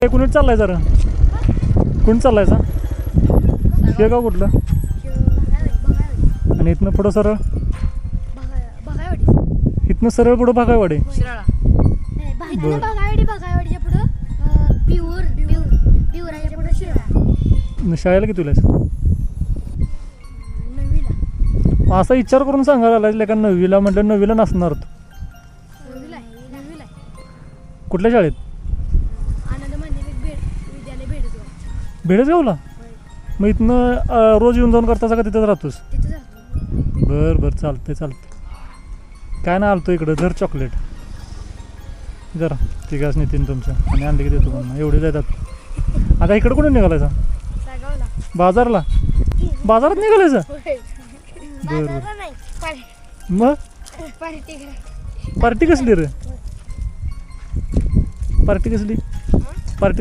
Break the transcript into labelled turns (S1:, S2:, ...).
S1: कुणीच चाललाय जरा कुणी चाललायचा हे गाव कुठलं आणि इथनं पुढं सरळ इथनं सरळ पुढं भागायवाडी शाळेला किती तुला असा विचार करून सांगायला लागला का नववीला म्हटलं नववीला नसणार तू कुठल्या शाळेत भेडेजगावला मग इथनं रोज येऊन जाऊन करतास का तिथंच राहतोस बरं बरं चालतंय चालतंय काय ना आलतो इकडं धर चॉकलेट जरा तिघाच नेतीन तुमच्या आणि आणले की देतो म्हणून एवढे जातात आता इकडं कुठे निघालायचा बाजारला बाजारात निघालायचं बरं मग पार्टी कसली रे पार्टी कसली पार्टी